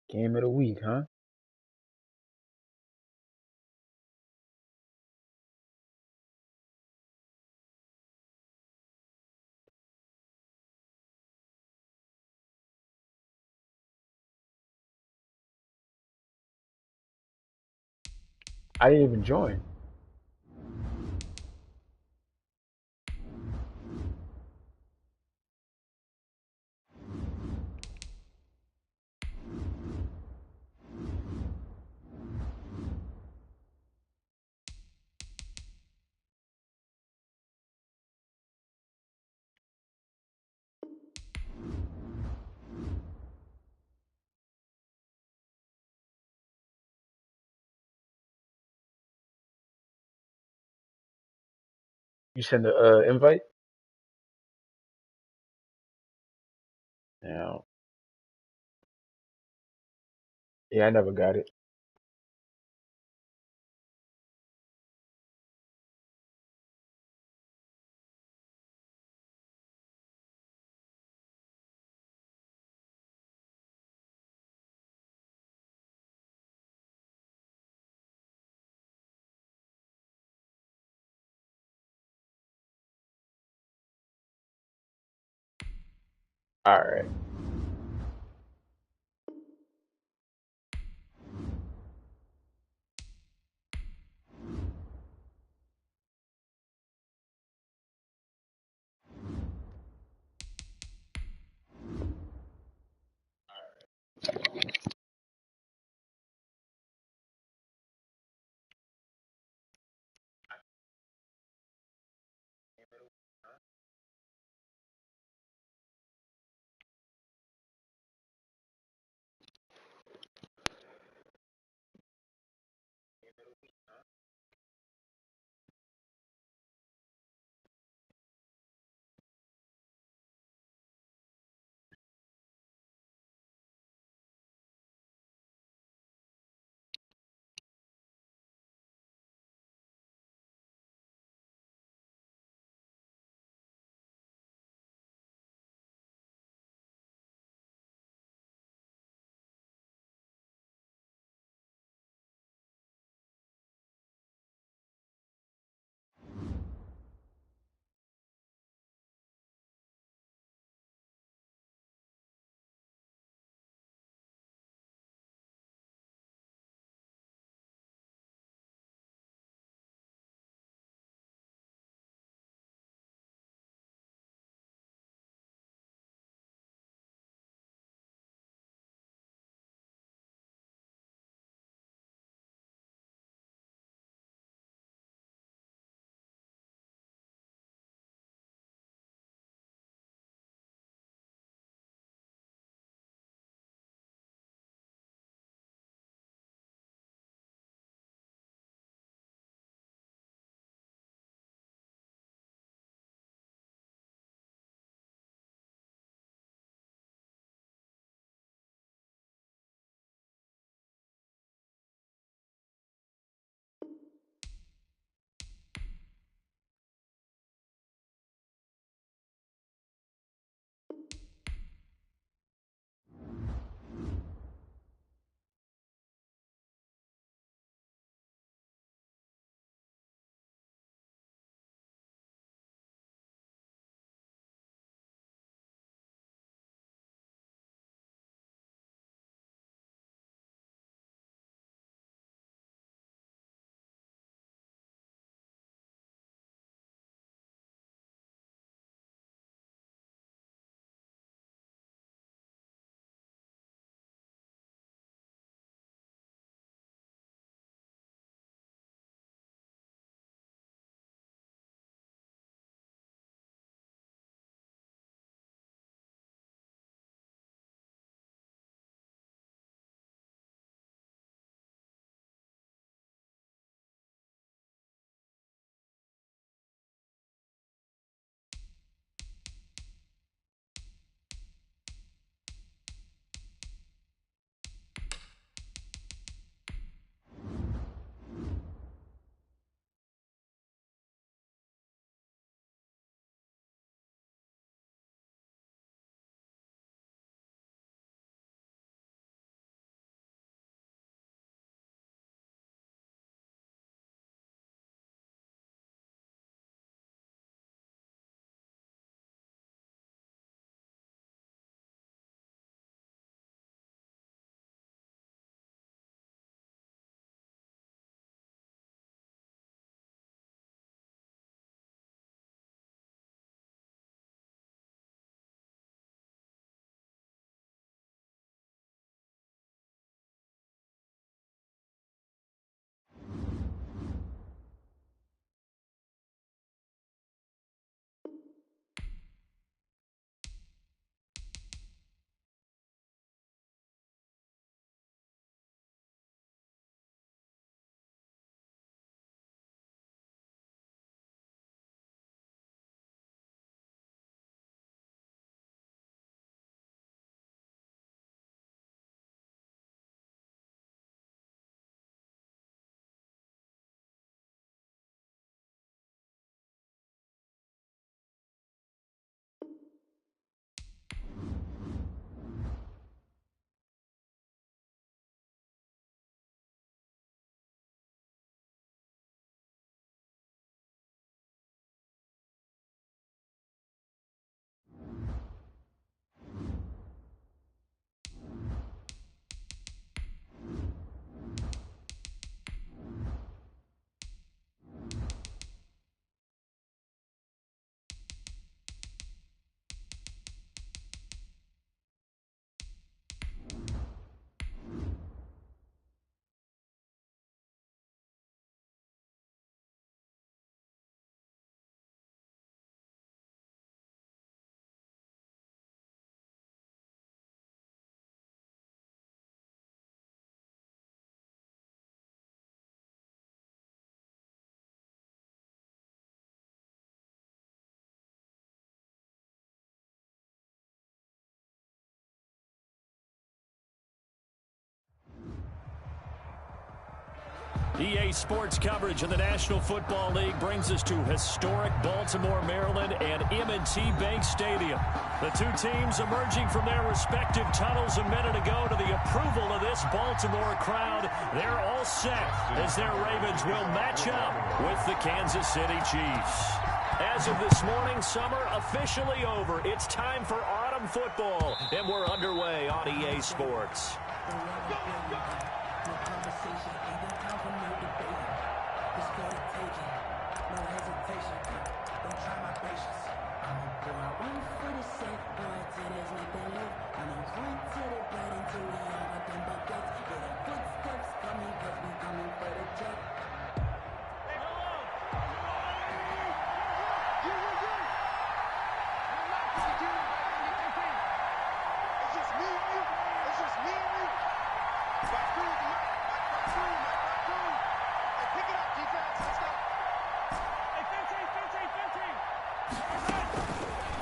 Game of the week, huh? I didn't even join. You send the invite? Yeah. Yeah, I never got it. All right. EA Sports coverage of the National Football League brings us to historic Baltimore, Maryland, and M&T Bank Stadium. The two teams emerging from their respective tunnels a minute ago to the approval of this Baltimore crowd. They're all set as their Ravens will match up with the Kansas City Chiefs. As of this morning, summer officially over. It's time for autumn football, and we're underway on EA Sports.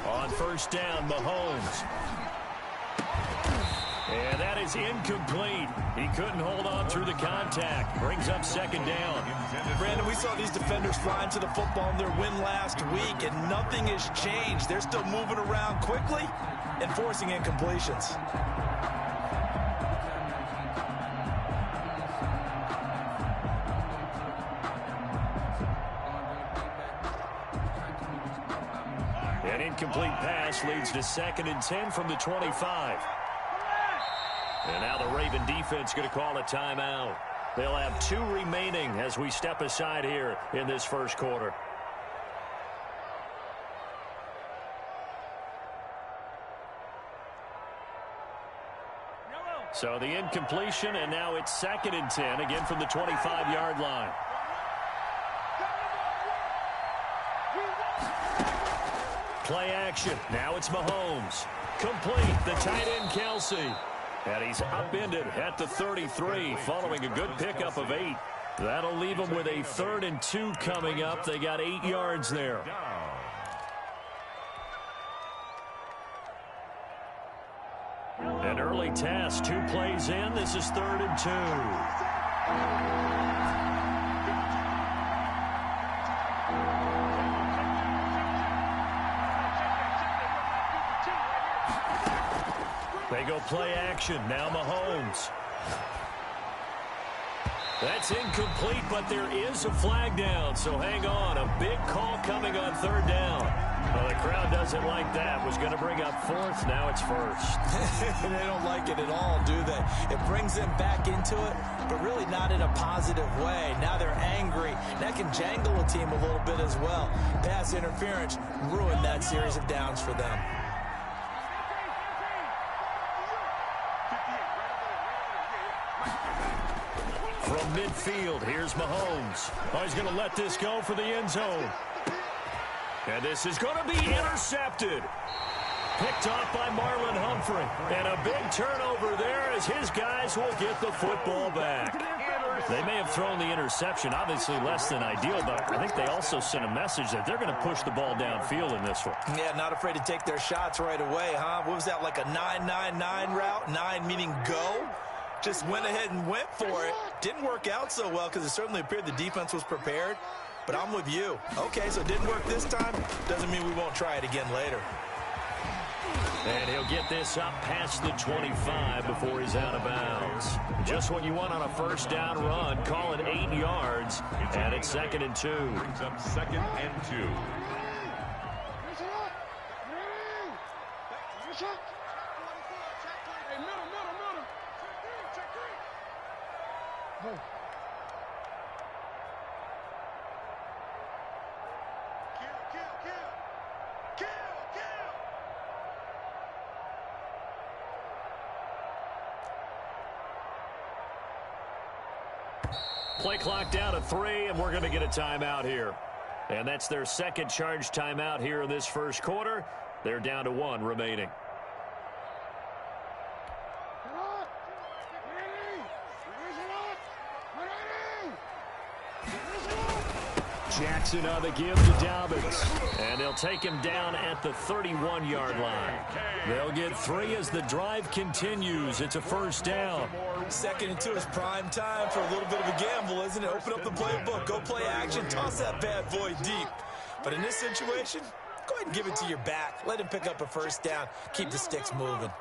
On first down, Mahomes. And that is incomplete. He couldn't hold on through the contact. Brings up second down. Brandon, we saw these defenders flying to the football in their win last week, and nothing has changed. They're still moving around quickly and forcing incompletions. An incomplete pass leads to 2nd and 10 from the 25. And now the Raven defense going to call a timeout. They'll have 2 remaining as we step aside here in this first quarter. So the incompletion, and now it's 2nd and 10, again from the 25-yard line. Play action. Now it's Mahomes. Complete. The tight end, Kelsey. And he's upended at the 33 following a good pickup of 8. That'll leave him with a 3rd and 2 coming up. They got 8 yards there. An early test. 2 plays in. This is 3rd and 2. They go play action. Now Mahomes. That's incomplete, but there is a flag down, so hang on. A big call coming on 3rd down. Well, the crowd doesn't like that. Was going to bring up 4th. Now it's 1st. They don't like it at all, do they? It brings them back into it, but really not in a positive way. Now they're angry. That can jangle a team a little bit as well. Pass interference ruined that series of downs for them. From midfield, here's Mahomes. Oh, he's going to let this go for the end zone. And this is going to be intercepted. Picked off by Marlon Humphrey. And a big turnover there as his guys will get the football back. They may have thrown the interception, obviously less than ideal, but I think they also sent a message that they're going to push the ball downfield in this one. Yeah, not afraid to take their shots right away, huh? What was that, like a 9-9-9 route? 9 meaning go? Just went ahead and went for it. Didn't work out so well because it certainly appeared the defense was prepared. But I'm with you. Okay, so it didn't work this time. Doesn't mean we won't try it again later. And he'll get this up past the 25 before he's out of bounds. Just what you want on a first down run. Call it 8 yards. And it's 2nd and 2. Brings up 2nd and 2. Play clock down to 3, and we're going to get a timeout here. And that's their second charge timeout here in this first quarter. They're down to 1 remaining. Jackson on the give to Dobbins. And they'll take him down at the 31-yard line. They'll get 3 as the drive continues. It's a first down. 2nd and 2 is prime time for a little bit of a gamble, isn't it? Open up the playbook, go play action, toss that bad boy deep. But in this situation, go ahead and give it to your back. Let him pick up a first down. Keep the sticks moving.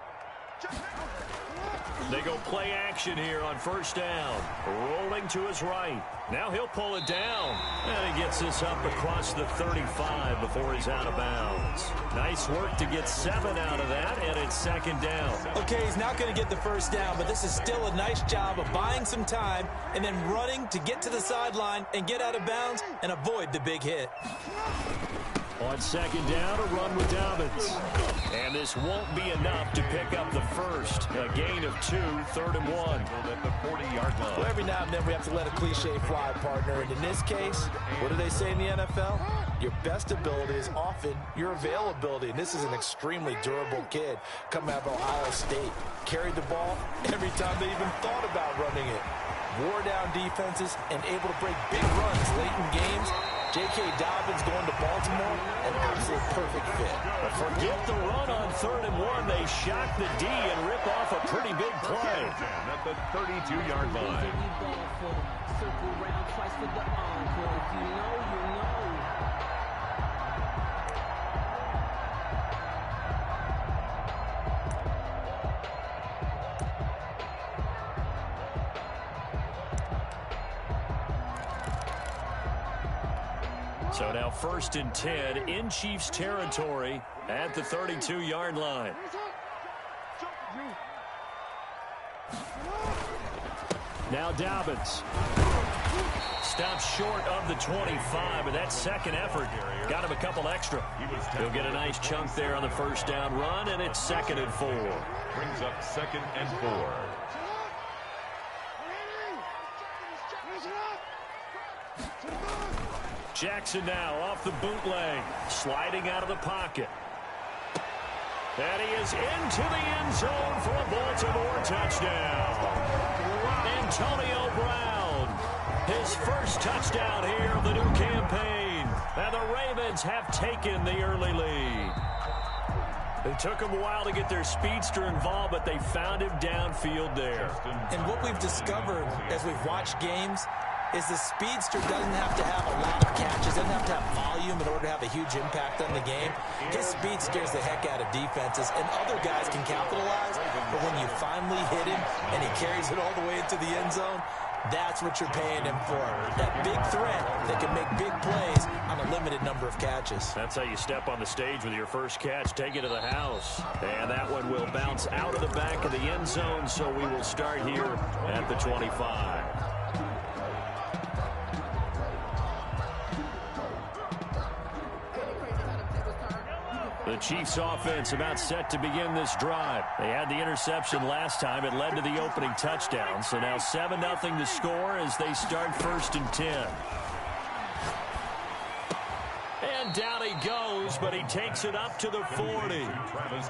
They go play action here on first down. Rolling to his right. Now he'll pull it down. And he gets this up across the 35 before he's out of bounds. Nice work to get 7 out of that, and it's 2nd down. Okay, he's not going to get the first down, but this is still a nice job of buying some time and then running to get to the sideline and get out of bounds and avoid the big hit. On 2nd down, a run with Dobbins. And this won't be enough to pick up the first. A gain of 2, 3rd and 1. At the 40-yard line. Well, every now and then we have to let a cliche fly, partner. And in this case, what do they say in the NFL? Your best ability is often your availability. And this is an extremely durable kid coming out of Ohio State. Carried the ball every time they even thought about running it. Wore down defenses and able to break big runs late in games. J.K. Dobbins going to Baltimore, an absolute perfect fit. But forget the run on 3rd and 1. They shock the D and rip off a pretty big play. At the 32-yard line. Circle round twice for the encore. If you know, you know. So now 1st and 10 in Chiefs territory at the 32-yard line. Now Dobbins. Stops short of the 25, but that second effort got him a couple extra. He'll get a nice chunk there on the first down run, and it's 2nd and 4. Brings up 2nd and 4. Jackson now off the bootleg, sliding out of the pocket. And he is into the end zone for a Baltimore touchdown. Antonio Brown, his first touchdown here of the new campaign. And the Ravens have taken the early lead. It took them a while to get their speedster involved, but they found him downfield there. And what we've discovered as we've watched games is the speedster doesn't have to have a lot of catches, doesn't have to have volume in order to have a huge impact on the game. His speed scares the heck out of defenses, and other guys can capitalize, but when you finally hit him and he carries it all the way into the end zone, that's what you're paying him for. That big threat that can make big plays on a limited number of catches. That's how you step on the stage with your first catch. Take it to the house. And that one will bounce out of the back of the end zone, so we will start here at the 25. The Chiefs offense about set to begin this drive. They had the interception last time. It led to the opening touchdown. So now 7-0 to score as they start 1st and 10. And down he goes, but he takes it up to the 40.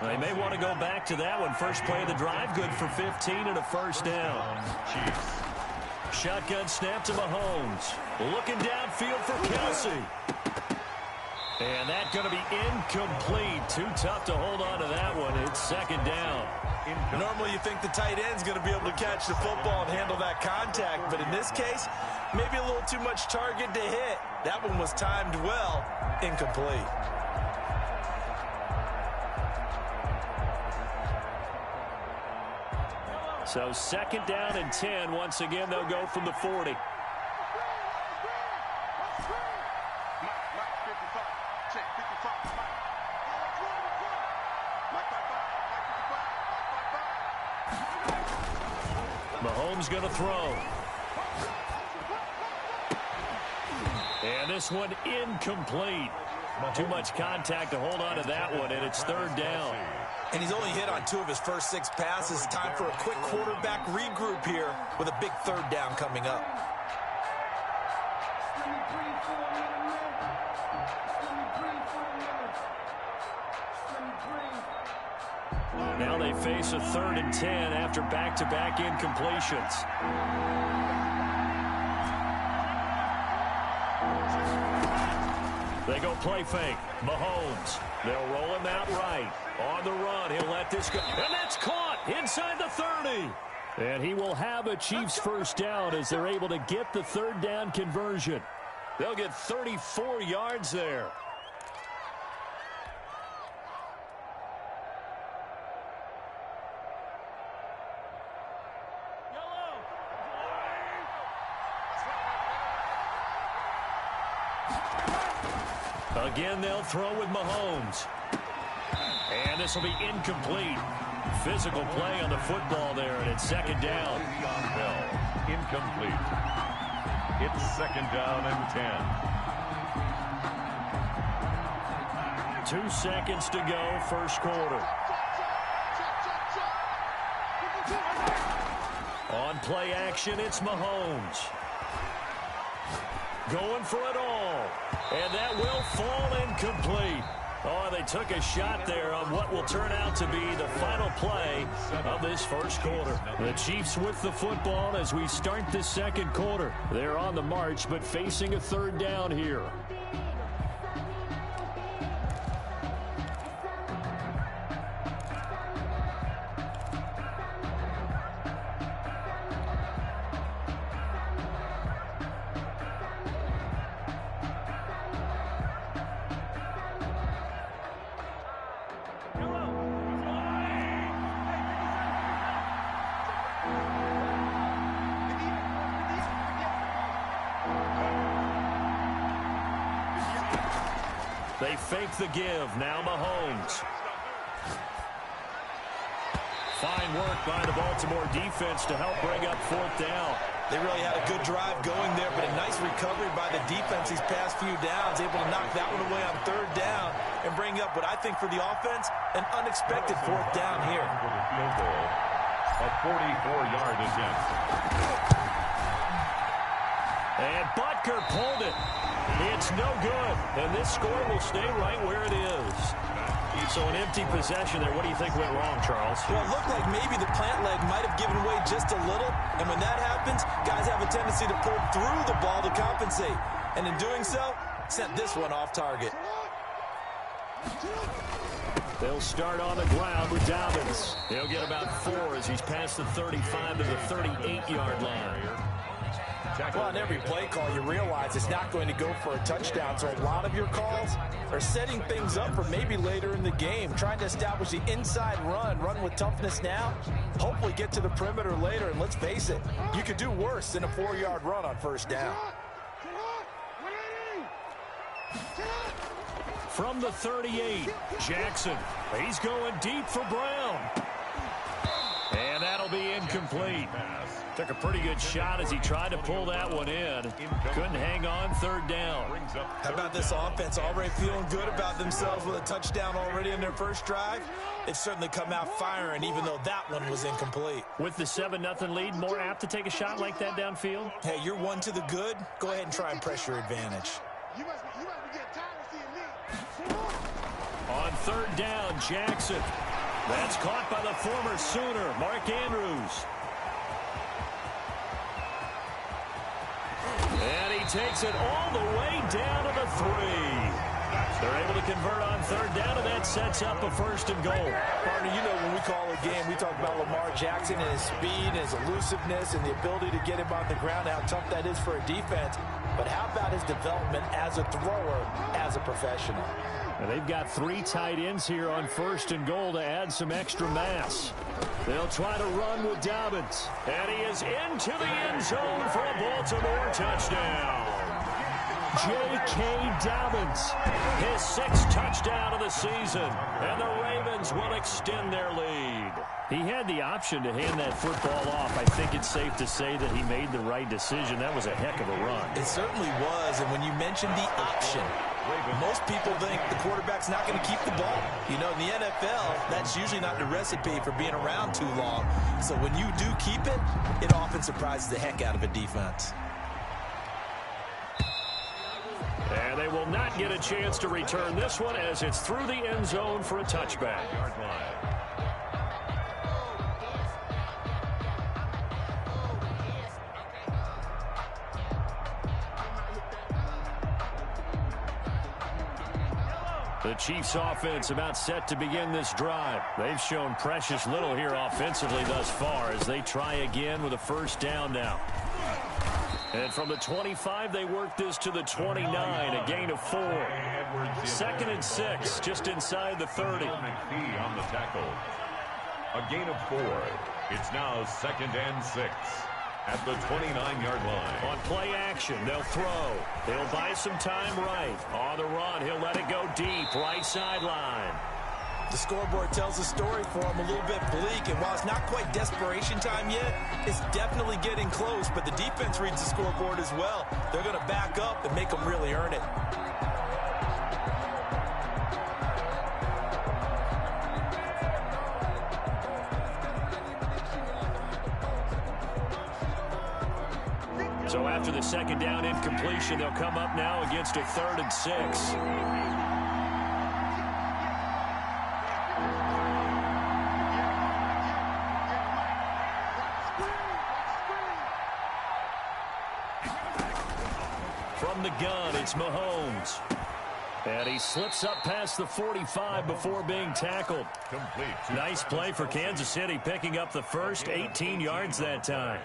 They may want to go back to that one. First play of the drive, good for 15 and a first down. Shotgun snap to Mahomes. Looking downfield for Kelsey. And that's going to be incomplete. Too tough to hold on to that one. It's 2nd down. Normally you think the tight end's going to be able to catch the football and handle that contact, but in this case, maybe a little too much target to hit. That one was timed well. Incomplete. So 2nd down and 10. Once again, they'll go from the 40. Mahomes going to throw. And this one incomplete. Too much contact to hold on to that one, and it's 3rd down. And he's only hit on 2 of his first 6 passes. Time for a quick quarterback regroup here with a big 3rd down coming up. Now they face a 3rd and 10 after back-to-back incompletions. They go play fake. Mahomes. They'll roll him out right. On the run, he'll let this go. And that's caught inside the 30. And he will have a Chiefs first down as they're able to get the third down conversion. They'll get 34 yards there. Again, they'll throw with Mahomes. And this will be incomplete. Physical play on the football there, and it's second down. Bell, incomplete. It's second down and 10. 2 seconds to go, first quarter. On play action, it's Mahomes. Going for it all. And that will fall incomplete. Oh, they took a shot there on what will turn out to be the final play of this first quarter. The Chiefs with the football as we start the second quarter. They're on the march, but facing a third down here. They fake the give. Now Mahomes. Fine work by the Baltimore defense to help bring up fourth down. They really had a good drive going there, but a nice recovery by the defense these past few downs, able to knock that one away on third down and bring up what I think for the offense, an unexpected fourth down here. For the field goal, a 44-yard attempt. And Butker pulled it. It's no good. And this score will stay right where it is. So an empty possession there. What do you think went wrong, Charles? Well, it looked like maybe the plant leg might have given way just a little. And when that happens, guys have a tendency to pull through the ball to compensate. And in doing so, sent this one off target. They'll start on the ground with Dobbins. He'll get about 4 as he's past the 35 to the 38-yard line. Well, on every play call, you realize it's not going to go for a touchdown. So a lot of your calls are setting things up for maybe later in the game, trying to establish the inside run with toughness now, hopefully get to the perimeter later. And let's face it, you could do worse than a 4-yard run on first down. From the 38, Jackson. He's going deep for Brown. And that'll be incomplete. Took a pretty good shot as he tried to pull that one in. Couldn't hang on third down. How about this offense already feeling good about themselves with a touchdown already in their first drive? They've certainly come out firing, even though that one was incomplete. With the 7-0 lead, more apt to take a shot like that downfield? Hey, you're one to the good. Go ahead and try and press your advantage. On third down, Jackson. That's caught by the former Sooner, Mark Andrews. And he takes it all the way down to the 3. They're able to convert on third down, and that sets up a first and goal. Partner, you know when we call a game, we talk about Lamar Jackson and his speed and his elusiveness and the ability to get him on the ground, how tough that is for a defense. But how about his development as a thrower, as a professional? And they've got 3 tight ends here on first and goal to add some extra mass. They'll try to run with Dobbins. And he is into the end zone for a Baltimore touchdown. J.K. Dobbins, his 6th touchdown of the season. And the Ravens will extend their lead. He had the option to hand that football off. I think it's safe to say that he made the right decision. That was a heck of a run. It certainly was. And when you mentioned the option, most people think the quarterback's not going to keep the ball. You know, in the NFL, that's usually not the recipe for being around too long. So when you do keep it, it often surprises the heck out of a defense. And they will not get a chance to return this one as it's through the end zone for a touchback. The Chiefs offense about set to begin this drive. They've shown precious little here offensively thus far as they try again with a first down now. And from the 25, they work this to the 29, a gain of 4. 2nd and 6, just inside the 30. McPhee on the tackle. A gain of 4. It's now 2nd and 6 at the 29-yard line. On play action, they'll throw. They'll buy some time right. On the run, he'll let it go deep, right sideline. The scoreboard tells a story for him, a little bit bleak, and while it's not quite desperation time yet, it's definitely getting close, but the defense reads the scoreboard as well. They're going to back up and make them really earn it. So after the 2nd down incompletion, they'll come up now against a 3rd and 6. From the gun, it's Mahomes. And he slips up past the 45 before being tackled. Complete. Nice play for Kansas City, picking up the first 18 yards that time.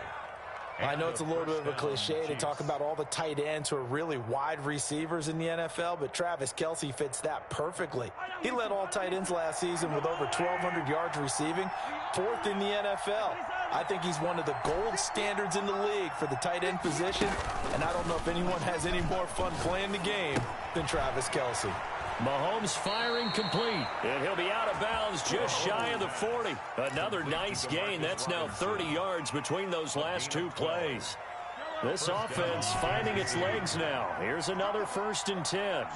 I know it's a little bit of a cliche to talk about all the tight ends who are really wide receivers in the NFL, but Travis Kelce fits that perfectly. He led all tight ends last season with over 1,200 yards receiving, 4th in the NFL. I think he's one of the gold standards in the league for the tight end position, and I don't know if anyone has any more fun playing the game than Travis Kelce. Mahomes firing complete, and he'll be out of bounds just shy of the 40. Another nice gain. That's now 30 yards between those last 2 plays. This offense finding its legs now. Here's another 1st and 10.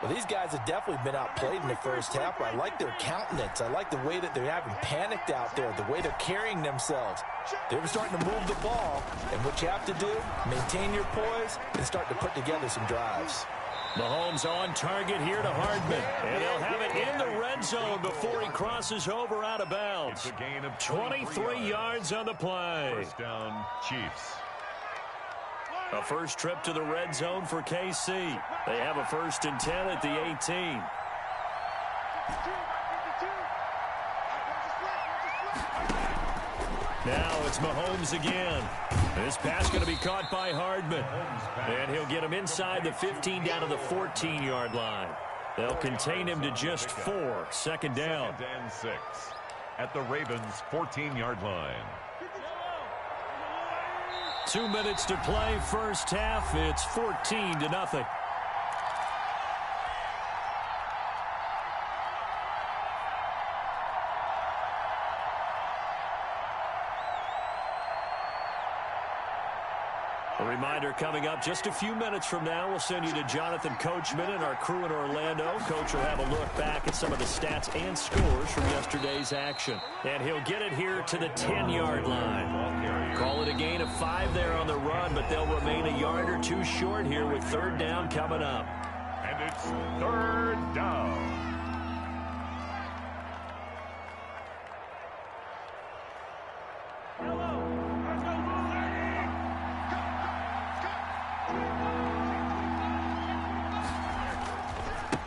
Well, these guys have definitely been outplayed in the first half, but I like their countenance. I like the way that they're having panicked out there, the way they're carrying themselves. They're starting to move the ball, and what you have to do, maintain your poise and start to put together some drives. Mahomes on target here to Hardman. And they'll have it in the red zone before he crosses over out of bounds. It's a gain of 23 yards on the play. First down, Chiefs. A first trip to the red zone for KC. They have a 1st and 10 at the 18. Now it's Mahomes again. This pass going to be caught by Hardman. And he'll get him inside the 15 down to the 14-yard line. They'll contain him to just 4. 2nd down. 2nd and 6 at the Ravens' 14-yard line. 2 minutes to play, first half. It's 14-0. A reminder coming up just a few minutes from now, we'll send you to Jonathan Coachman and our crew in Orlando. Coach will have a look back at some of the stats and scores from yesterday's action. And he'll get it here to the 10-yard line. Call it a gain of 5 there on the run, but they'll remain a yard or 2 short here with 3rd down coming up. And it's 3rd down.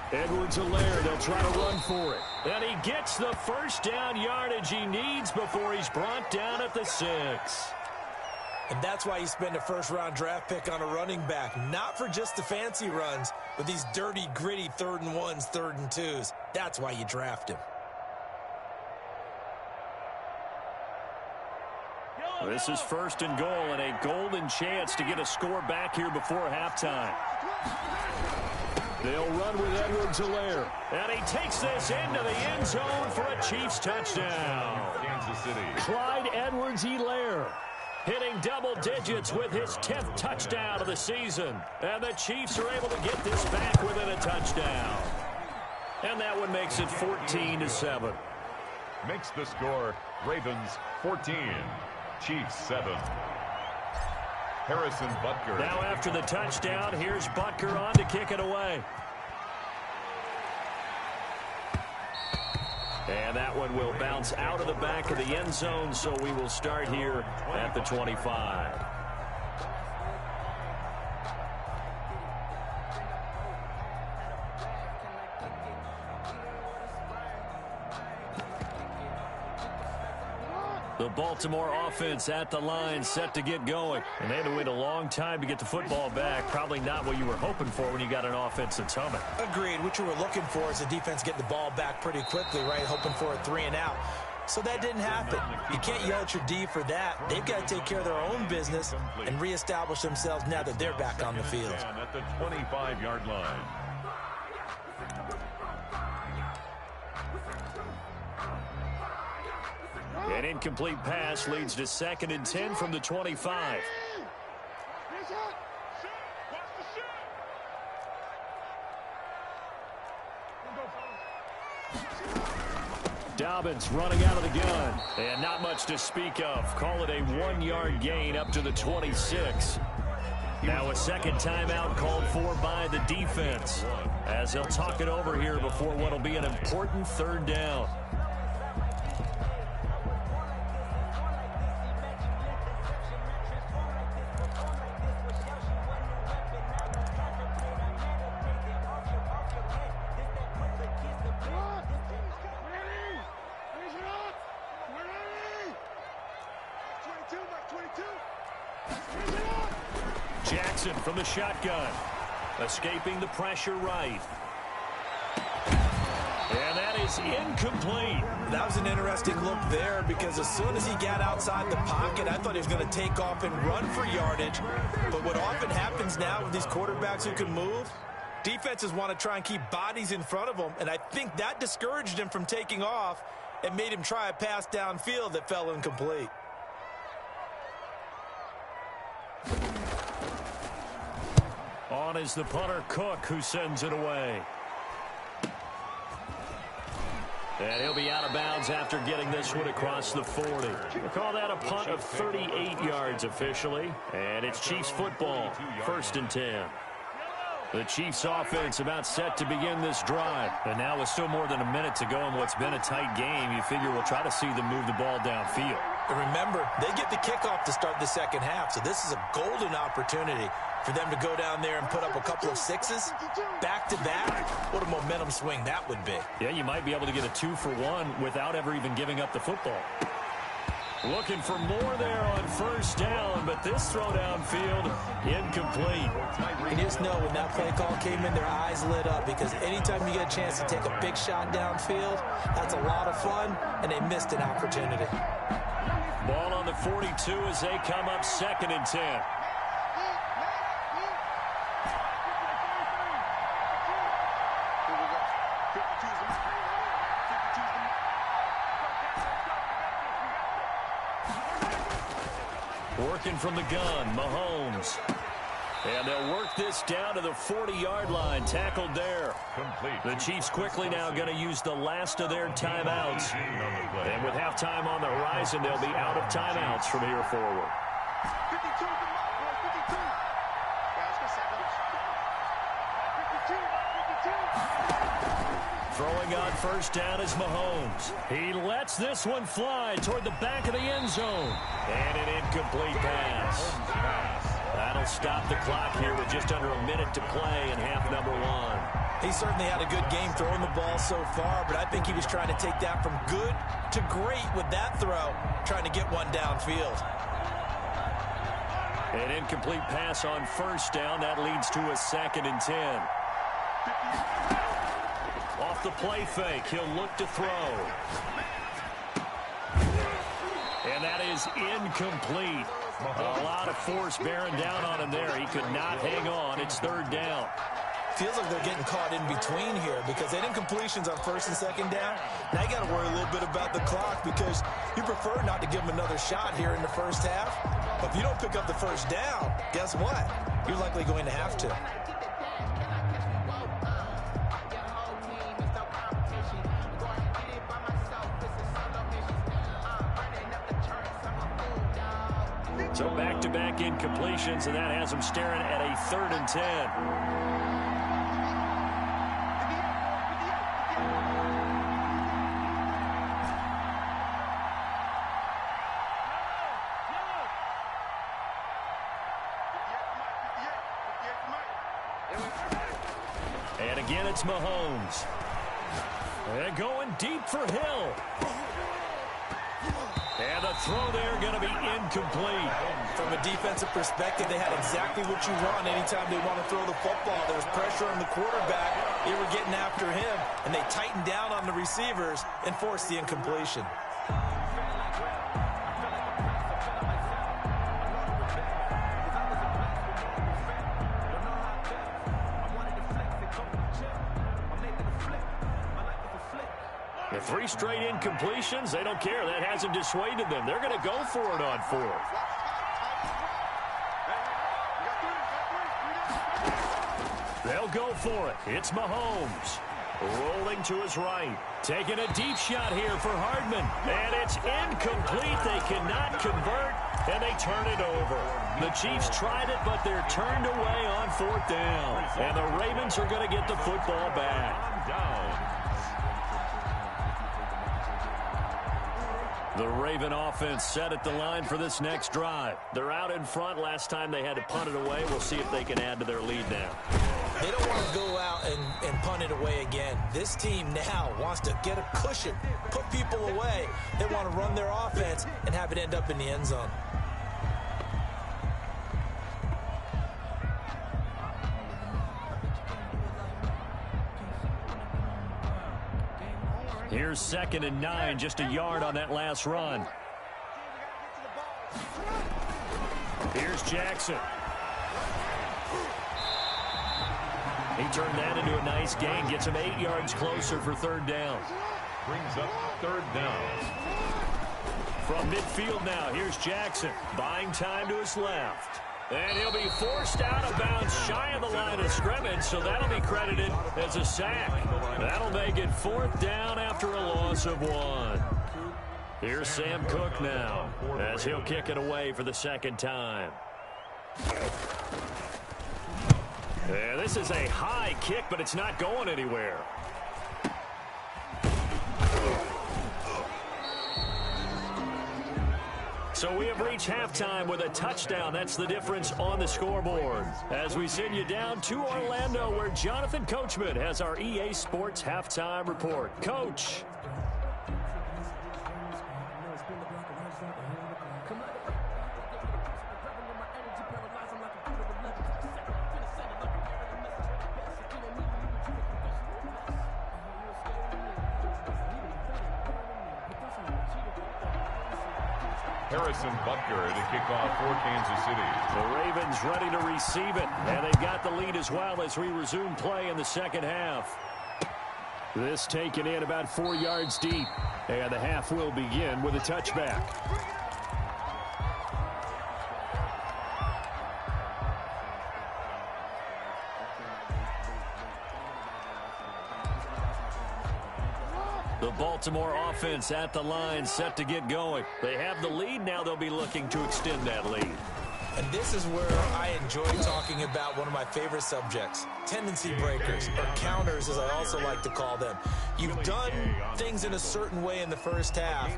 Edwards-Helaire, they'll try to run for it. And he gets the first down yardage he needs before he's brought down at the 6. And that's why you spend a first-round draft pick on a running back. Not for just the fancy runs, but these dirty, gritty 3rd and 1s, 3rd and 2s. That's why you draft him. This is 1st and goal and a golden chance to get a score back here before halftime. They'll run with Edwards-Helaire. And he takes this into the end zone for a Chiefs touchdown. Kansas City. Clyde Edwards-Helaire hitting double digits with his 10th touchdown of the season. And the Chiefs are able to get this back within a touchdown. And that one makes it 14-7. Makes the score Ravens 14, Chiefs 7. Harrison Butker. Now after the touchdown, here's Butker on to kick it away. And that one will bounce out of the back of the end zone, so we will start here at the 25. The Baltimore offense at the line, set to get going. And they had to wait a long time to get the football back. Probably not what you were hoping for when you got an offense that's humming. Agreed. What you were looking for is the defense getting the ball back pretty quickly, right? Hoping for a 3 and out. So that didn't happen. You can't yell at your D for that. They've got to take care of their own business and reestablish themselves now that they're back on the field. At the 25-yard line. An incomplete pass leads to 2nd and 10 from the 25. Dobbins running out of the gun. And not much to speak of. Call it a 1-yard gain up to the 26. Now a second timeout called for by the defense, as they'll talk it over here before what will be an important 3rd down. Jackson from the shotgun, escaping the pressure right. And that is incomplete. That was an interesting look there, because as soon as he got outside the pocket, I thought he was going to take off and run for yardage. But what often happens now with these quarterbacks who can move, defenses want to try and keep bodies in front of them, and I think that discouraged him from taking off and made him try a pass downfield that fell incomplete. On is the punter, Cook, who sends it away. And he'll be out of bounds after getting this one across the 40. We'll call that a punt of 38 yards officially. And it's Chiefs football, 1st and 10. The Chiefs offense about set to begin this drive. And now with still more than a minute to go in what's been a tight game, you figure we'll try to see them move the ball downfield. And remember, they get the kickoff to start the second half, so this is a golden opportunity for them to go down there and put up a couple of 6s back-to-back. What a momentum swing that would be. Yeah, you might be able to get a 2-for-1 without ever even giving up the football. Looking for more there on 1st down, but this throw downfield, incomplete. You just know when that play call came in, their eyes lit up, because anytime you get a chance to take a big shot downfield, that's a lot of fun, and they missed an opportunity. Ball on the 42 as they come up 2nd and 10. Working from the gun, Mahomes. And they'll work this down to the 40-yard line, tackled there. Complete. The Chiefs quickly now going to use the last of their timeouts. And with halftime on the horizon, they'll be out of timeouts from here forward. Throwing on 1st down is Mahomes. He lets this one fly toward the back of the end zone. And an incomplete pass. That'll stop the clock here with just under a minute to play in half number 1. He certainly had a good game throwing the ball so far, but I think he was trying to take that from good to great with that throw, trying to get one downfield. An incomplete pass on 1st down. That leads to a 2nd and 10. Off the play fake, he'll look to throw. And that is incomplete. A lot of force bearing down on him there. He could not hang on. It's 3rd down. Feels like they're getting caught in between here, because they did incompletions on 1st and 2nd down. Now you got to worry a little bit about the clock, because you prefer not to give them another shot here in the 1st half. But if you don't pick up the 1st down, guess what? You're likely going to have to. So back-to-back incompletions, and that has them staring at a 3rd and 10. And again, it's Mahomes. And going deep for Hill. And the throw there going to be incomplete. From a defensive perspective, they had exactly what you want anytime they want to throw the football. There was pressure on the quarterback. They were getting after him, and they tightened down on the receivers and forced the incompletion. The 3 straight incompletions, they don't care. That hasn't dissuaded them. They're going to go for it on 4th. They'll go for it. It's Mahomes. Rolling to his right. Taking a deep shot here for Hardman. And it's incomplete. They cannot convert, and they turn it over. The Chiefs tried it, but they're turned away on 4th down. And the Ravens are going to get the football back. The Raven offense set at the line for this next drive. They're out in front. Last time they had to punt it away. We'll see if they can add to their lead now. They don't want to go out and punt it away again. This team now wants to get a cushion, put people away. They want to run their offense and have it end up in the end zone. Here's 2nd and 9, just a yard on that last run. Here's Jackson. He turned that into a nice gain, gets him 8 yards closer for 3rd down. Brings up 3rd down. From midfield now, here's Jackson, buying time to his left. And he'll be forced out of bounds shy of the line of scrimmage, so that'll be credited as a sack. That'll make it 4th down after a loss of 1. Here's Sam Cook now, as he'll kick it away for the 2nd time. Yeah, this is a high kick, but it's not going anywhere. So we have reached halftime with a touchdown. That's the difference on the scoreboard. As we send you down to Orlando, where Jonathan Coachman has our EA Sports Halftime Report. Coach. Harrison Butker to kick off for Kansas City. The Ravens ready to receive it, and they've got the lead as well as we resume play in the 2nd half. This taken in about 4 yards deep, and the half will begin with a touchback. The Baltimore offense at the line, set to get going. They have the lead now. They'll be looking to extend that lead. And this is where I enjoy talking about one of my favorite subjects, tendency breakers, or counters as I also like to call them. You've done things in a certain way in the first half,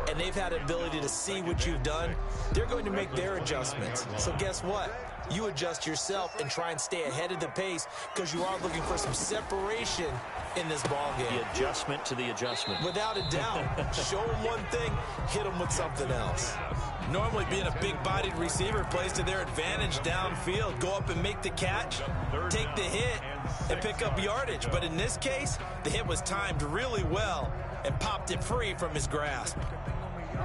and they've had an ability to see what you've done. They're going to make their adjustments. So guess what? You adjust yourself and try and stay ahead of the pace because you are looking for some separation in this ball game. The adjustment to the adjustment. Without a doubt. Show them one thing, hit them with something else. Normally being a big-bodied receiver plays to their advantage downfield. Go up and make the catch, take the hit, and pick up yardage. But in this case, the hit was timed really well and popped it free from his grasp.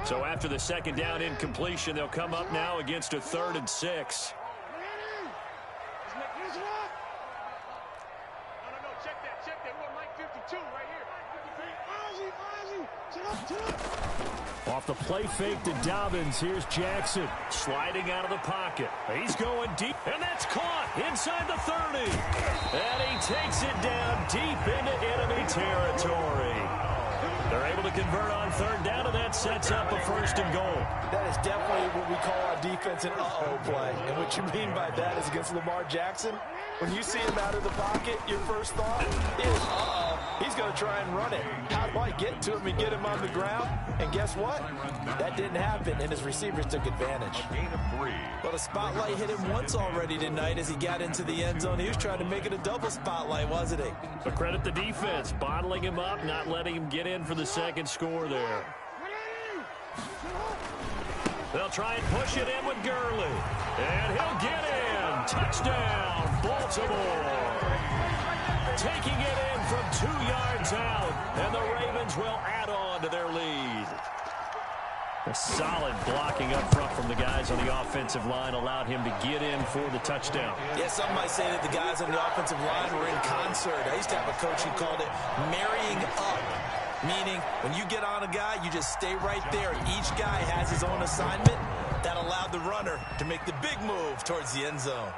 So after the 2nd down incompletion, they'll come up now against a 3rd and 6. Off the play fake to Dobbins, here's Jackson sliding out of the pocket. He's going deep, and that's caught inside the 30. And he takes it down deep into enemy territory. They're able to convert on 3rd down, and that sets up a 1st and goal. That is definitely what we call our defense an uh-oh play. And what you mean by that is against Lamar Jackson, when you see him out of the pocket, your first thought is, uh-oh, he's going to try and run it. How do I get to him and get him on the ground? And guess what? That didn't happen, and his receivers took advantage. Gain of 3. Well, the spotlight hit him once already tonight as he got into the end zone. He was trying to make it a double spotlight, wasn't he? But credit the defense, bottling him up, not letting him get in for the 2nd score there. They'll try and push it in with Gurley. And he'll get in. Touchdown, Baltimore. Taking it in from 2 yards out. And the Ravens will add on to their lead. A solid blocking up front from the guys on the offensive line allowed him to get in for the touchdown. Yeah, some might say that the guys on the offensive line were in concert. I used to have a coach who called it marrying up, meaning when you get on a guy, you just stay right there. Each guy has his own assignment. That allowed the runner to make the big move towards the end zone.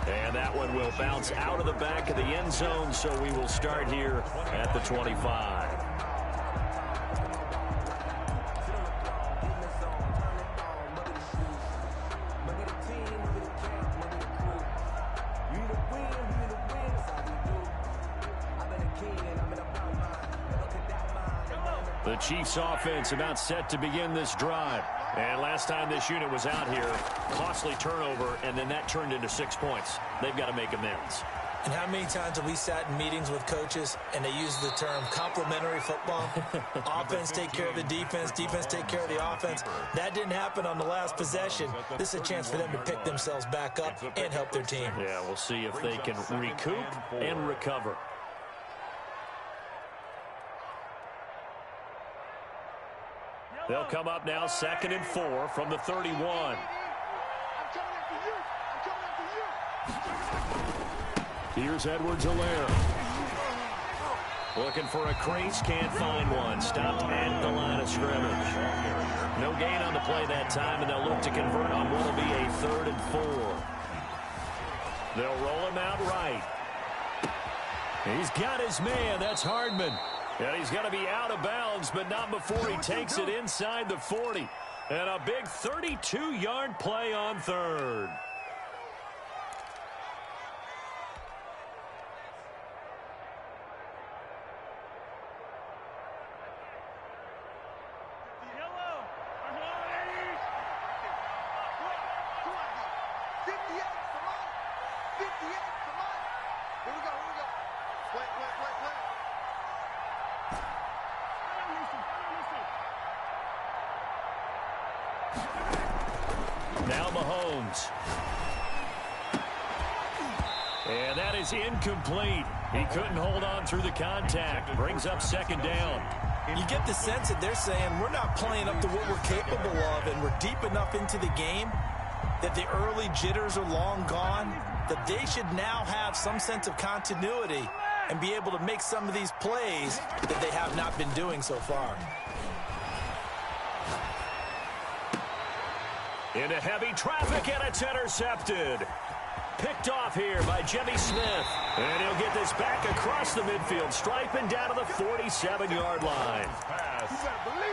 And that one will bounce out of the back of the end zone, so we will start here at the 25. The Chiefs offense about set to begin this drive. And last time this unit was out here, costly turnover, and then that turned into 6 points. They've got to make amends. And how many times have we sat in meetings with coaches and they use the term complementary football? Offense take care of the defense, defense take care of the offense. That didn't happen on the last possession. This is a chance for them to pick themselves back up and help their team. Yeah, we'll see if they can recoup and recover. They'll come up now 2nd and 4 from the 31. Here's Edwards-Helaire. Looking for a crease, can't find one. Stopped at the line of scrimmage. No gain on the play that time, and they'll look to convert on what will be a 3rd and 4. They'll roll him out right. He's got his man. That's Hardman. And he's going to be out of bounds, but not before he takes it inside the 40. And a big 32-yard play on 3rd. Now Mahomes. And that is incomplete. He couldn't hold on through the contact. Brings up 2nd down. You get the sense that they're saying we're not playing up to what we're capable of, and we're deep enough into the game that the early jitters are long gone, that they should now have some sense of continuity and be able to make some of these plays that they have not been doing so far. Into heavy traffic, and it's intercepted. Picked off here by Jimmy Smith. And he'll get this back across the midfield stripe and down to the 47-yard line.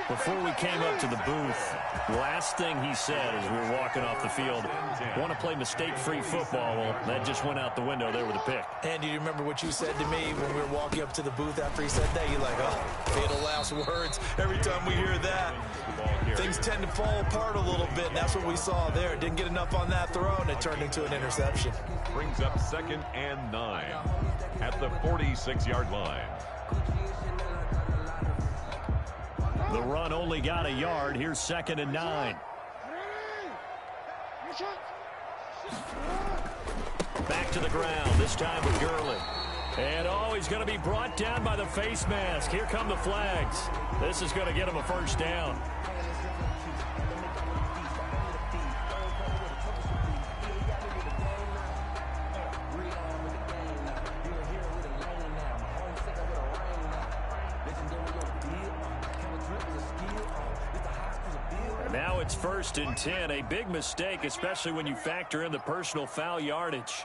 Before we came up to the booth, last thing he said as we were walking off the field, want to play mistake-free football. Well, that just went out the window there with a pick. And do you remember what you said to me when we were walking up to the booth after he said that? You're like, oh, fatal last words. Every time we hear that, things tend to fall apart a little bit, and that's what we saw there. Didn't get enough on that throw, and it turned into an interception. Brings up 2nd and 9 at the 46-yard line. The run only got a yard. Here's 2nd and 9. Back to the ground, this time with Gurley. And oh, he's going to be brought down by the face mask. Here come the flags. This is going to get him a 1st down. Now it's 1st and 10, a big mistake, especially when you factor in the personal foul yardage.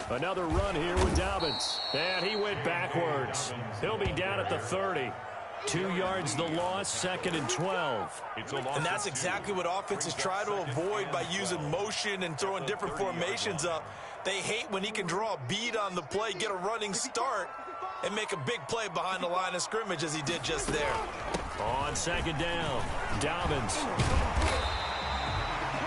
Another run here with Dobbins, and he went backwards. He'll be down at the 30. 2 yards the loss, 2nd and 12. And that's exactly what offenses try to avoid by using motion and throwing different formations up. They hate when he can draw a bead on the play, get a running start, and make a big play behind the line of scrimmage as he did just there. On second down, Dobbins.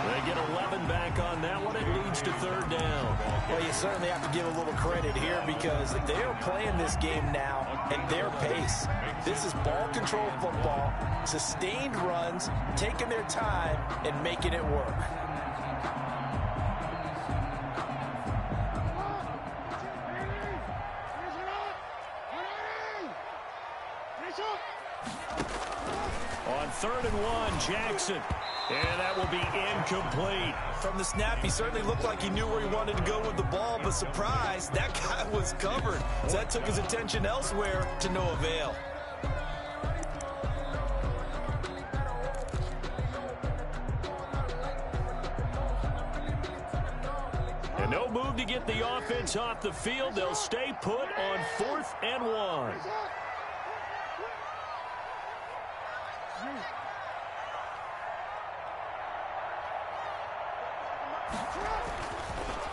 They get 11 back on that one. It leads to third down. Well, you certainly have to give a little credit here because they are playing this game now at their pace. This is ball control football, sustained runs, taking their time, and making it work. On 3rd and 1, Jackson. And that will be incomplete. From the snap, he certainly looked like he knew where he wanted to go with the ball, but surprise, that guy was covered. So that took his attention elsewhere to no avail. And no move to get the offense off the field. They'll stay put on 4th and 1.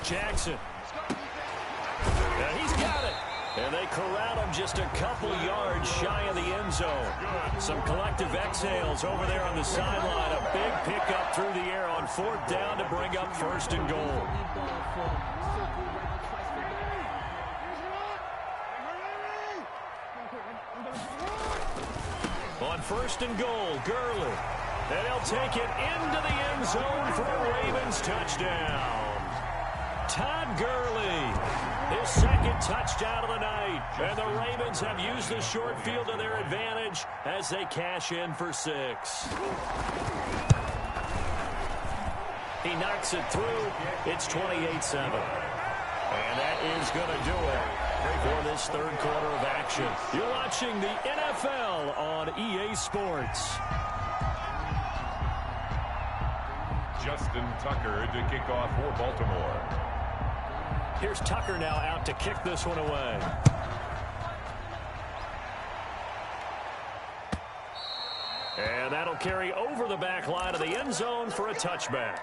Jackson. And he's got it. And they corral him just a couple yards shy of the end zone. Some collective exhales over there on the sideline. A big pickup through the air on 4th down to bring up 1st and goal. On 1st and goal, Gurley. And he'll take it into the end zone for a Ravens touchdown. Todd Gurley, his 2nd touchdown of the night. And the Ravens have used the short field to their advantage as they cash in for 6. He knocks it through. It's 28-7. And that is going to do it for this 3rd quarter of action. You're watching the NFL on EA Sports. Justin Tucker to kick off for Baltimore. Here's Tucker now out to kick this one away. And that'll carry over the back line of the end zone for a touchback.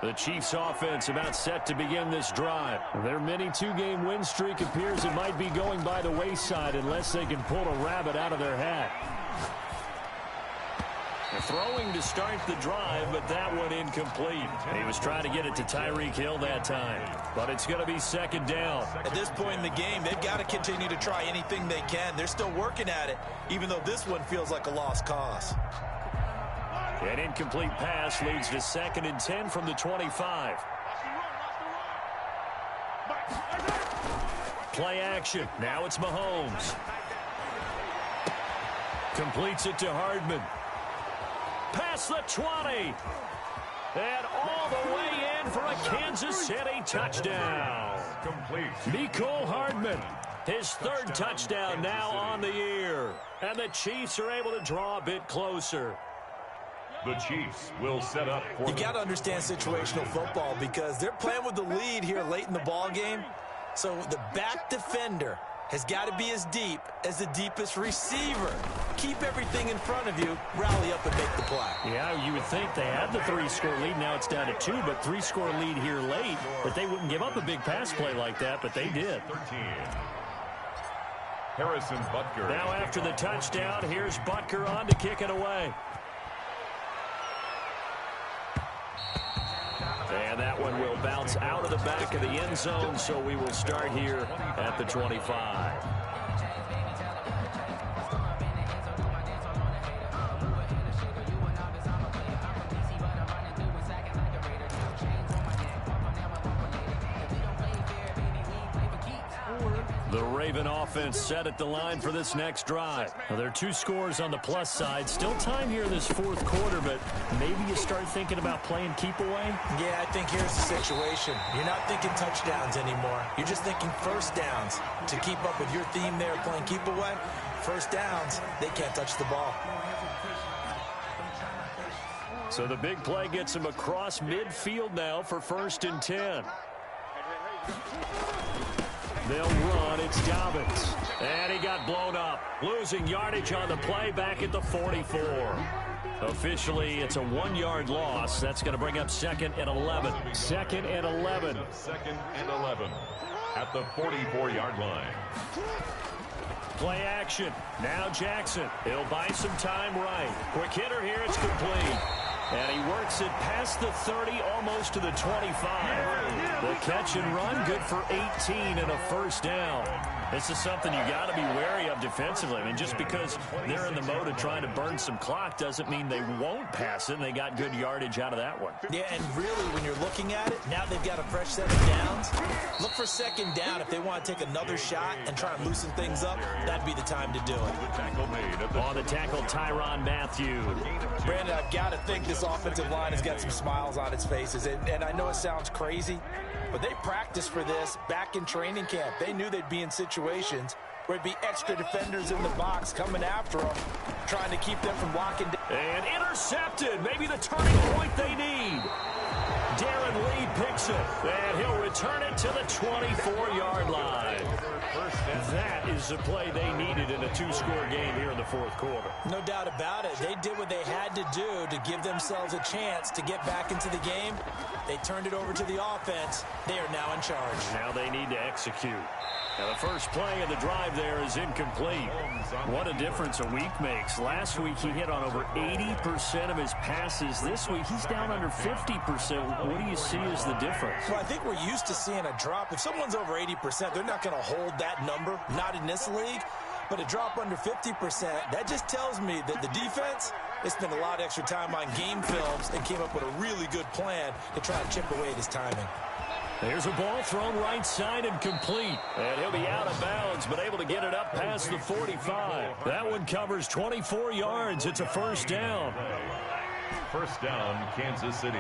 The Chiefs offense about set to begin this drive. Their mini 2-game win streak appears it might be going by the wayside unless they can pull a rabbit out of their hat. They're throwing to start the drive, but that one incomplete. He was trying to get it to Tyreek Hill that time, but it's going to be 2nd down. At this point in the game, they've got to continue to try anything they can. They're still working at it, even though this one feels like a lost cause. An incomplete pass leads to 2nd and 10 from the 25. Play action. Now it's Mahomes. Completes it to Hardman. Past the 20. And all the way in for a Kansas City touchdown. Complete. Mecole Hardman. His 3rd touchdown now on the year. And the Chiefs are able to draw a bit closer. The Chiefs will set up for... You got to understand situational football because they're playing with the lead here late in the ball game. So the back defender has got to be as deep as the deepest receiver. Keep everything in front of you, rally up and make the play. Yeah, you would think they had the 3-score lead. Now it's down to 2, but 3-score lead here late. But they wouldn't give up a big pass play like that, but they did. 13. Harrison Butker. Now after the touchdown, here's Butker on to kick it away. And that one will bounce out of the back of the end zone, so we will start here at the 25. The Raven offense set at the line for this next drive. Well, there are 2 scores on the plus side. Still time here in this 4th quarter, but maybe you start thinking about playing keep away? Yeah, I think here's the situation. You're not thinking touchdowns anymore. You're just thinking 1st downs. To keep up with your theme there, playing keep away, 1st downs, they can't touch the ball. So the big play gets him across midfield now for 1st and 10. They'll run. It's Dobbins. And he got blown up. Losing yardage on the play back at the 44. Officially, it's a 1-yard loss. That's going to bring up 2nd and 11. 2nd and 11. 2nd and 11 at the 44-yard line. Play action. Now Jackson. He'll buy some time right. Quick hitter here. It's complete. And he works it past the 30, almost to the 25. The catch and run, good for 18 and a first down. This is something you got to be wary of defensively. I mean, just because they're in the mode of trying to burn some clock doesn't mean they won't pass it, and they got good yardage out of that one. Yeah, and really, when you're looking at it, now they've got a fresh set of downs. Look for 2nd down. If they want to take another shot and try and loosen things up, that'd be the time to do it. On the tackle, Tyrann Mathieu. Brandon, I've got to think this offensive line has got some smiles on its faces. And I know it sounds crazy, but they practiced for this back in training camp. They knew they'd be in situations where it'd be extra defenders in the box coming after them, trying to keep them from locking down. And intercepted. Maybe the turning point they need. Darren Lee picks it, and he'll return it to the 24-yard line. That is the play they needed in a 2-score game here in the 4th quarter. No doubt about it. They did what they had to do to give themselves a chance to get back into the game. They turned it over to the offense. They are now in charge. Now they need to execute. Now the first play of the drive there is incomplete. What a difference a week makes. Last week he hit on over 80% of his passes. This week he's down under 50%. What do you see as the difference? Well, I think we're used to seeing a drop. If someone's over 80%, they're not going to hold that number. Not in this league. But a drop under 50%, that just tells me that the defense has spent a lot of extra time on game films and came up with a really good plan to try and chip away at his timing. There's a ball thrown right side and complete. And he'll be out of bounds, but able to get it up past the 45. That one covers 24 yards. It's a first down. First down, Kansas City.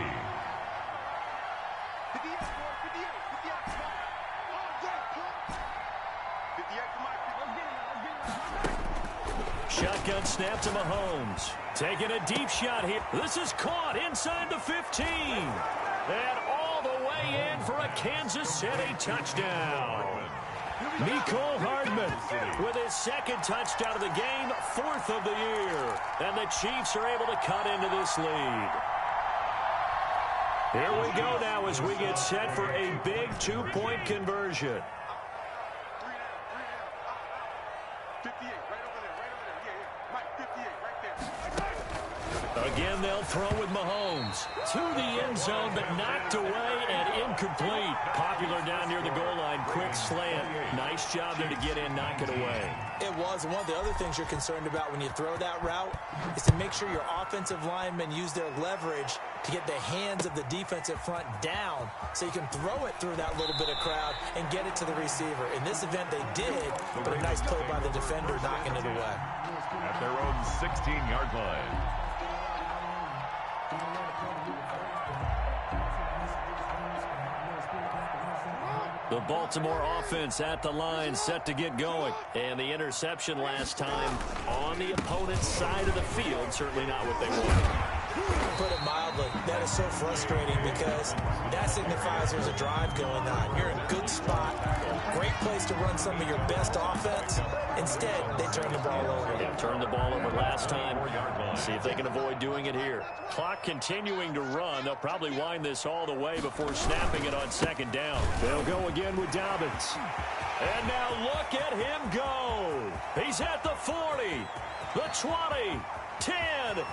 Shotgun snap to Mahomes. Taking a deep shot here. This is caught inside the 15. And all the way in for a Kansas City touchdown. Mecole Hardman with his 2nd touchdown of the game, 4th of the year. And the Chiefs are able to cut into this lead. Here we go now as we get set for a big 2-point conversion. Again, they'll throw with Mahomes. To the end zone, but knocked away and incomplete. Popular down near the goal line. Quick slant. Nice job there to get in, knock it away. It was. And one of the other things you're concerned about when you throw that route is to make sure your offensive linemen use their leverage to get the hands of the defensive front down so you can throw it through that little bit of crowd and get it to the receiver. In this event, they did, but a nice play by the defender knocking it away. At their own 16-yard line. The Baltimore offense at the line, set to get going. And the interception last time on the opponent's side of the field, certainly not what they wanted. Put it mildly, that is so frustrating because that signifies there's a drive going on. You're in a good spot, great place to run some of your best offense. Instead, they turn the ball over. Yeah, turned the ball over last time. See if they can avoid doing it here. Clock continuing to run. They'll probably wind this all the way before snapping it on 2nd down. They'll go again with Dobbins. And now look at him go. He's at the 40, the 20, 10.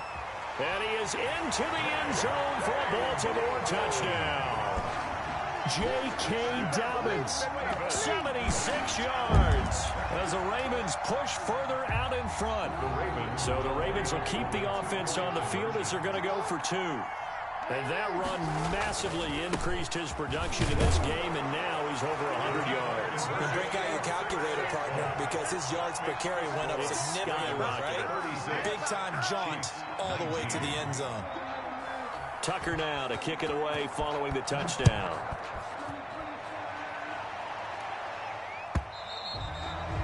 And he is into the end zone for a Baltimore touchdown. J.K. Dobbins, 76 yards, as the Ravens push further out in front. So the Ravens will keep the offense on the field as they're going to go for 2. And that run massively increased his production in this game, and now he's over 100 yards. And break out your calculator, partner, because his yards per carry went up significantly, right? Big-time jaunt all the way to the end zone. Tucker now to kick it away following the touchdown.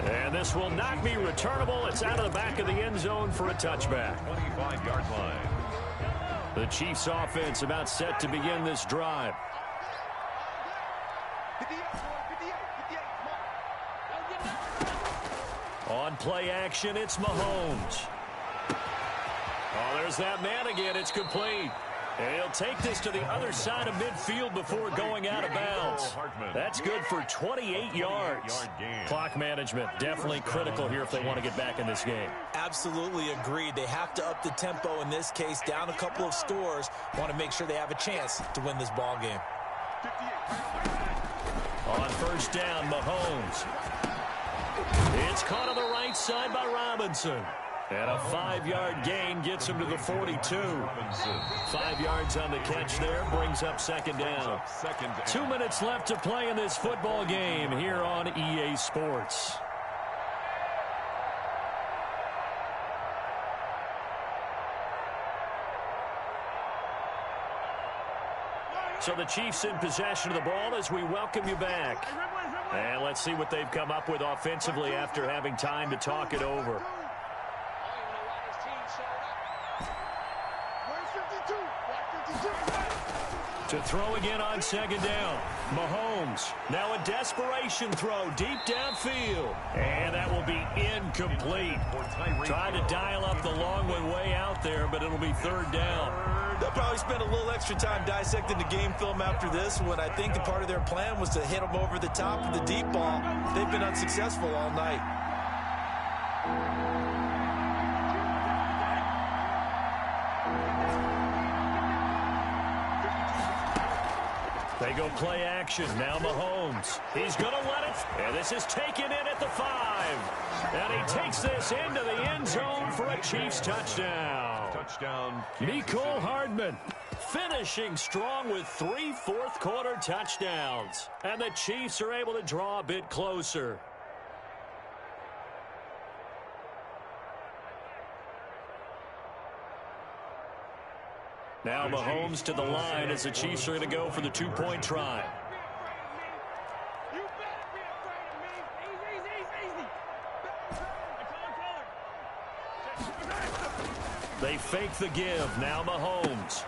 And this will not be returnable. It's out of the back of the end zone for a touchback. 25-yard line. The Chiefs offense about set to begin this drive. On play action, it's Mahomes. Oh, there's that man again. It's complete. And he'll take this to the other side of midfield before going out of bounds. That's good for 28 yards. Clock management definitely critical here if they want to get back in this game. Absolutely agreed. They have to up the tempo in this case, down a couple of scores. Want to make sure they have a chance to win this ball game. On first down, Mahomes. It's caught on the right side by Robinson. And a 5-yard gain gets him to the 42. 5 yards on the catch there, brings up second down. 2 minutes left to play in this football game here on EA Sports. So the Chiefs in possession of the ball as we welcome you back. And let's see what they've come up with offensively after having time to talk it over. To throw again on second down. Mahomes. Now a desperation throw deep downfield. And that will be incomplete. Trying to dial up the long one way out there, but it'll be third down. They'll probably spend a little extra time dissecting the game film after this one. I think the part of their plan was to hit them over the top of the deep ball. They've been unsuccessful all night. They go play action. Now Mahomes. He's going to let it. And this is taken in at the 5. And he takes this into the end zone for a Chiefs touchdown. Mecole Hardman finishing strong with 3 fourth-quarter touchdowns. And the Chiefs are able to draw a bit closer. Now Mahomes to the line as the Chiefs are going to go for the 2-point try. They fake the give. Now Mahomes.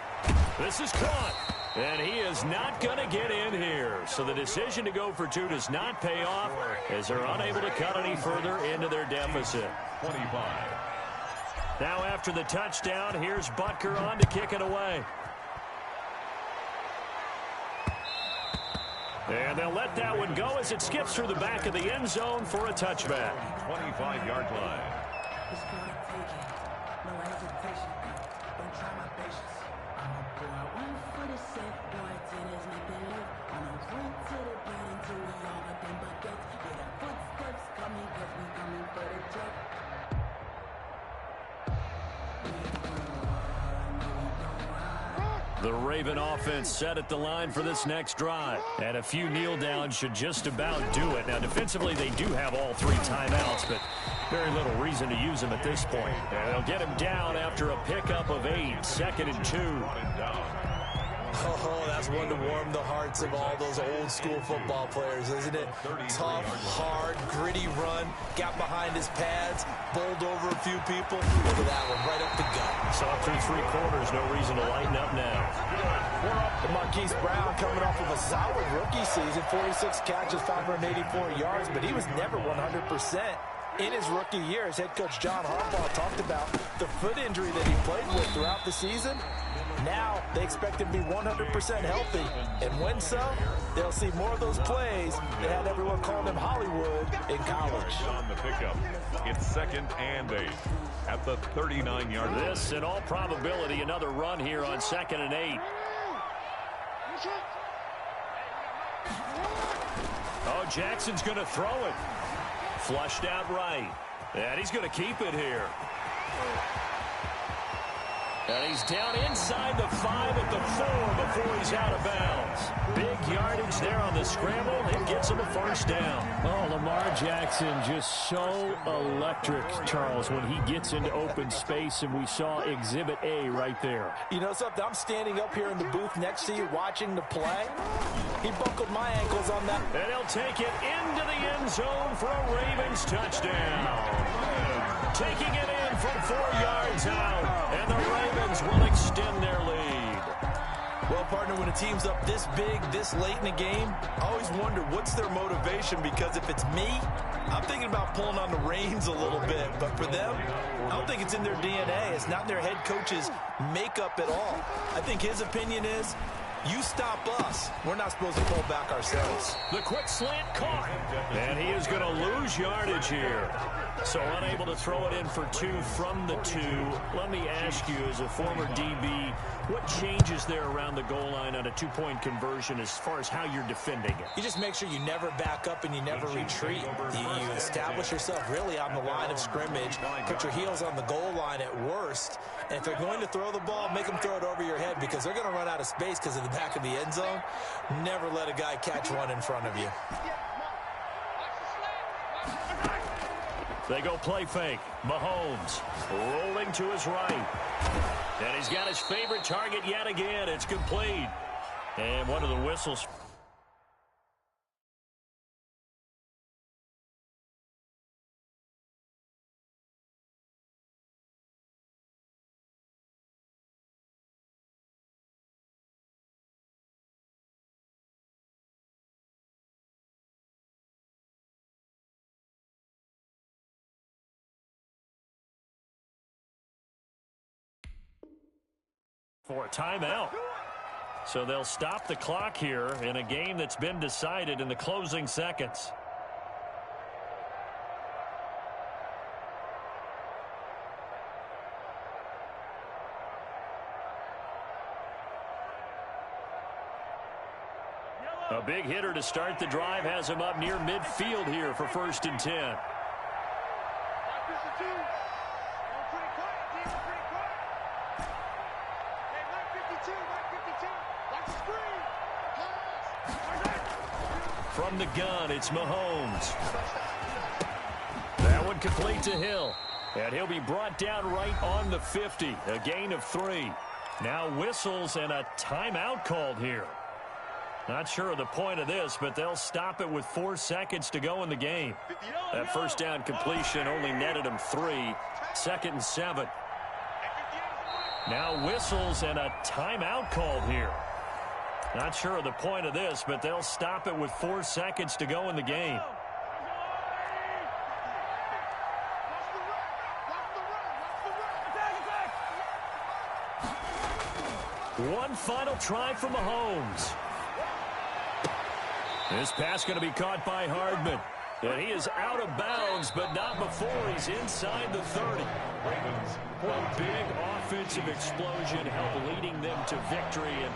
This is caught. And he is not going to get in here. So the decision to go for 2 does not pay off as they're unable to cut any further into their deficit. 25. Now after the touchdown, here's Butker on to kick it away. And they'll let that one go as it skips through the back of the end zone for a touchback. 25-yard line. The Raven offense set at the line for this next drive. And a few kneel downs should just about do it. Now, defensively, they do have all 3 timeouts, but very little reason to use them at this point. And they'll get him down after a pickup of 8, 2nd and 2. Oh, that's one to warm the hearts of all those old-school football players, isn't it? Tough, hard, gritty run, got behind his pads, bowled over a few people. Look at that one, right up the gut. So through 3 quarters, no reason to lighten up now. And Marquise Brown coming off of a solid rookie season, 46 catches, 584 yards, but he was never 100%. In his rookie year, as head coach John Harbaugh talked about the foot injury that he played with throughout the season. Now they expect him to be 100% healthy. And when so, they'll see more of those plays that had everyone calling him Hollywood in college. On the pickup, it's 2nd and 8 at the 39-yard line. This, in all probability, another run here on 2nd and 8. Oh, Jackson's going to throw it. Flushed out right. And he's going to keep it here. And he's down inside the 5 at the 4 before he's out of bounds. Big yardage there on the scramble. It gets him a first down. Oh, Lamar Jackson just so electric, Charles, when he gets into open space, and we saw Exhibit A right there. You know something? I'm standing up here in the booth next to you watching the play. He buckled my ankles on that. And he'll take it into the end zone for a Ravens touchdown. Taking it in from 4 yards out, and the Ravens will extend their lead. Well, partner, when a team's up this big, this late in the game, I always wonder what's their motivation, because if it's me, I'm thinking about pulling on the reins a little bit. But for them, I don't think it's in their DNA. It's not in their head coach's makeup at all. I think his opinion is, you stop us, we're not supposed to pull back ourselves. The quick slant caught. And he is going to lose yardage here. So unable to throw it in for 2 from the 2. Let me ask you, as a former DB, what changes there around the goal line on a 2-point conversion as far as how you're defending it? You just make sure you never back up and you never retreat. You establish yourself really on the line of scrimmage, put your heels on the goal line at worst, and if they're going to throw the ball, make them throw it over your head, because they're going to run out of space because of the back of the end zone. Never let a guy catch one in front of you. They go play fake. Mahomes rolling to his right. And he's got his favorite target yet again. It's complete. And one of the whistles. For a timeout. So they'll stop the clock here in a game that's been decided in the closing seconds. A big hitter to start the drive has him up near midfield here for 1st and 10. From the gun, it's Mahomes. That one complete to Hill. And he'll be brought down right on the 50. A gain of 3. Now whistles and a timeout called here. Not sure of the point of this, but they'll stop it with 4 seconds to go in the game. That first down completion only netted him 3. 2nd and 7. Now whistles and a timeout called here. Not sure of the point of this, but they'll stop it with 4 seconds to go in the game. One final try for Mahomes. This pass going to be caught by Hardman. And he is out of bounds, but not before he's inside the 30. A big offensive explosion helped leading them to victory. And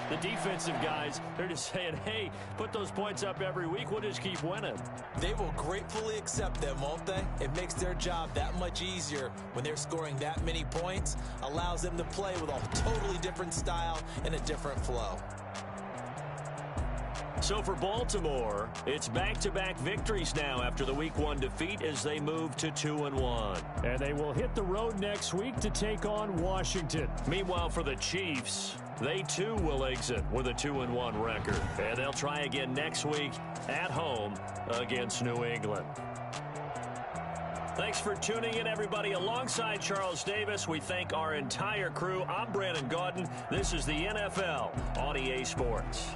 the defensive guys, they're just saying, hey, put those points up every week. We'll just keep winning. They will gratefully accept them, won't they? It makes their job that much easier when they're scoring that many points. Allows them to play with a totally different style and a different flow. So for Baltimore, it's back-to-back victories now after the Week 1 defeat as they move to 2-1. And they will hit the road next week to take on Washington. Meanwhile, for the Chiefs, they too will exit with a 2-1 record. And they'll try again next week at home against New England. Thanks for tuning in, everybody. Alongside Charles Davis, we thank our entire crew. I'm Brandon Gaudin. This is the NFL on EA Sports.